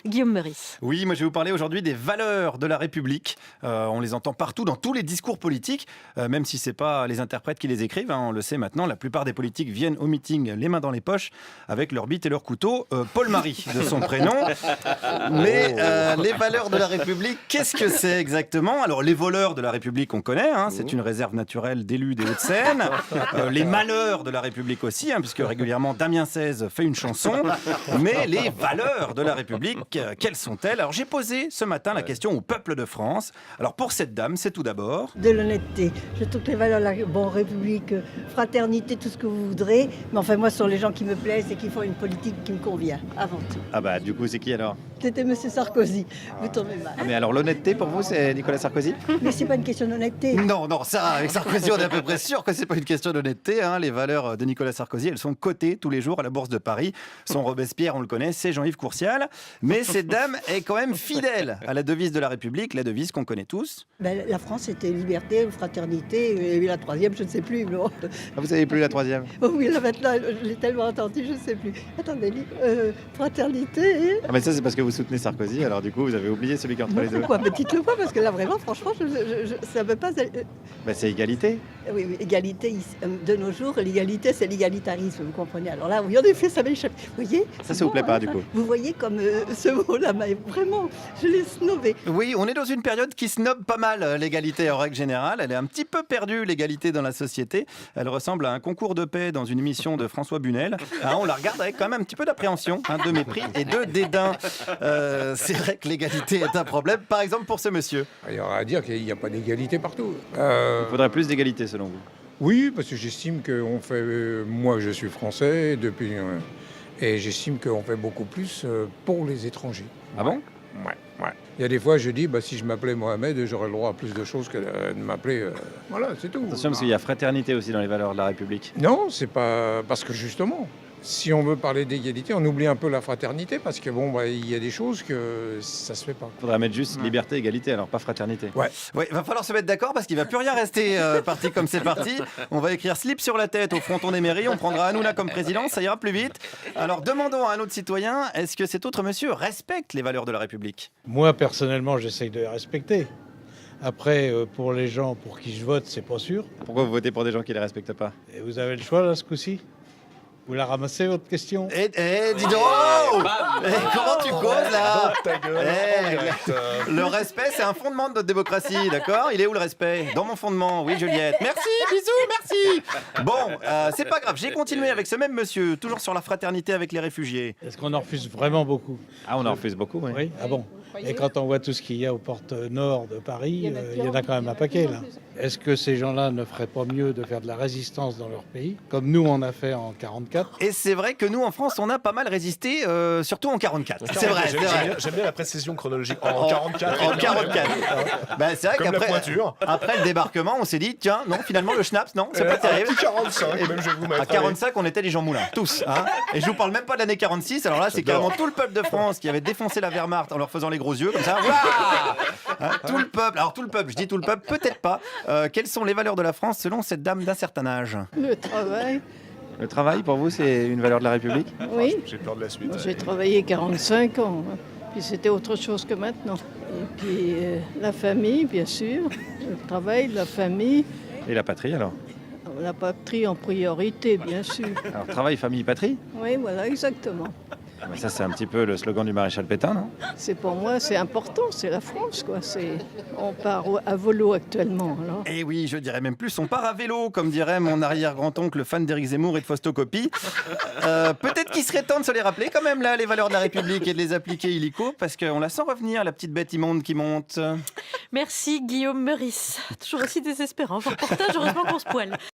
Guillaume Meurice. Oui, moi je vais vous parler aujourd'hui des valeurs de la République. On les entend partout dans tous les discours politiques, même si ce n'est pas les interprètes qui les écrivent. On le sait maintenant, la plupart des politiques viennent au meeting les mains dans les poches avec leur bite et leur couteau. Paul-Marie de son prénom. Mais les valeurs de la République, qu'est-ce que c'est exactement? Alors les voleurs de la République, on connaît, c'est une réserve naturelle d'élus des Hauts-de-Seine. Les malheurs de la République aussi, puisque régulièrement Damien XVI fait une chanson. Mais les valeurs de la République, quelles sont-elles? Alors j'ai posé ce matin la question au peuple de France. Alors pour cette dame, c'est tout d'abord... De l'honnêteté. Je trouve que les valeurs de la République, fraternité, tout ce que vous voudrez. Mais enfin, moi, ce sont les gens qui me plaisent et qui font une politique qui me convient, avant tout. Ah bah du coup, c'est qui alors? C'était M. Sarkozy. Vous tombez mal. Mais alors l'honnêteté pour vous, c'est Nicolas Sarkozy? Mais c'est pas une question d'honnêteté. Non, ça, avec Sarkozy, on est à peu près sûr que c'est pas une question d'honnêteté. Les valeurs de Nicolas Sarkozy, elles sont cotées tous les jours à la Bourse de Paris. Son Robespierre, on le connaît, c'est Jean-Yves Courcial. Mais cette dame est quand même fidèle à la devise de la République, la devise qu'on connaît tous. La France, c'était liberté, fraternité, et la troisième, je ne sais plus. Mais... Ah, vous savez plus la troisième? Oh oui, là maintenant, je l'ai tellement entendu, je ne sais plus. Attendez, fraternité... Ah mais ça, c'est parce que vous soutenez Sarkozy, alors du coup, vous avez oublié celui qui est entre les deux. Pourquoi? Mais dites-le pas, parce que là, vraiment, franchement, ça ne veut pas... C'est égalité. Oui, égalité, de nos jours, l'égalité, c'est l'égalitarisme, vous comprenez. Alors là, oui, en effet, ça m'échappe. Vous voyez? Ça vous plaît pas, du coup? Vous voyez comme ce mot-là, vraiment, je l'ai snobé. Oui, on est dans une période qui snobe pas mal l'égalité en règle générale. Elle est un petit peu perdue, l'égalité dans la société. Elle ressemble à un concours de paix dans une émission de François Bunel. On la regarde avec quand même un petit peu d'appréhension, de mépris et de dédain. C'est vrai que l'égalité est un problème, par exemple pour ce monsieur. Il y aura à dire qu'il n'y a pas d'égalité partout. Il faudrait plus d'égalité selon vous? Oui, parce que j'estime qu'on fait... moi, je suis français depuis... et j'estime qu'on fait beaucoup plus pour les étrangers. Ah bon? Ouais. Il y a des fois, je dis, si je m'appelais Mohamed, j'aurais le droit à plus de choses que de m'appeler... voilà, c'est tout. Attention, parce qu'il y a fraternité aussi dans les valeurs de la République. Non, c'est pas... Parce que justement... Si on veut parler d'égalité, on oublie un peu la fraternité parce que il y a des choses que ça se fait pas. Il faudrait mettre juste liberté, égalité, alors pas fraternité. Ouais, va falloir se mettre d'accord parce qu'il va plus rien rester parti comme c'est parti. On va écrire slip sur la tête au fronton des mairies, on prendra Hanouna comme président, ça ira plus vite. Alors demandons à un autre citoyen, est-ce que cet autre monsieur respecte les valeurs de la République? Moi personnellement, j'essaye de les respecter. Après, pour les gens pour qui je vote, c'est pas sûr. Pourquoi vous votez pour des gens qui les respectent pas? Et vous avez le choix là ce coup-ci? Vous la ramassez, votre question? Dis donc! Comment tu causes là? Le respect, c'est un fondement de notre démocratie, d'accord? Il est où le respect? Dans mon fondement, oui Juliette. Merci, bisous, merci! Bon, c'est pas grave, j'ai continué avec ce même monsieur, toujours sur la fraternité avec les réfugiés. Est-ce qu'on en refuse vraiment beaucoup? Ah, on en refuse beaucoup, oui. Oui? Ah bon? Et quand on voit tout ce qu'il y a aux portes nord de Paris, il y en a quand même un paquet là. Est-ce que ces gens-là ne feraient pas mieux de faire de la résistance dans leur pays, comme nous on a fait en 44? Et c'est vrai que nous en France, on a pas mal résisté, surtout en 44. C'est vrai, c'est vrai. J'aime bien la précision chronologique. En 44. En 44. C'est vrai Comme la pointure. Après le débarquement, on s'est dit, tiens, non, finalement le schnapps, non, c'est pas terrible. À 45, même je vais vous mettre. À 45, on était les Jean Moulin, tous. Et je vous parle même pas de l'année 46, alors là, c'est carrément tout le peuple de France qui avait défoncé la Wehrmacht en leur faisant les gros yeux, comme ça. Tout le peuple, alors tout le peuple, je dis tout le peuple, peut-être pas. Quelles sont les valeurs de la France selon cette dame d'un certain âge? Le travail. Le travail, pour vous, c'est une valeur de la République? Oui. J'ai peur de la suite. J'ai travaillé 45 ans, puis c'était autre chose que maintenant. Et puis la famille, bien sûr, le travail, la famille, Et la patrie, alors? la patrie en priorité, bien sûr. Alors, travail, famille, patrie? Oui, voilà, exactement. Ça, c'est un petit peu le slogan du maréchal Pétain, non? C'est pour moi, c'est important, c'est la France, quoi. On part à volo actuellement, alors. Et oui, je dirais même plus, on part à vélo, comme dirait mon arrière-grand-oncle fan d'Éric Zemmour et de Fausto Coppi. Peut-être qu'il serait temps de se les rappeler quand même, là, les valeurs de la République et de les appliquer illico, parce qu'on la sent revenir, la petite bête immonde qui monte. Merci Guillaume Meurice. Toujours aussi désespérant. Vos reportages, heureusement qu'on se poile.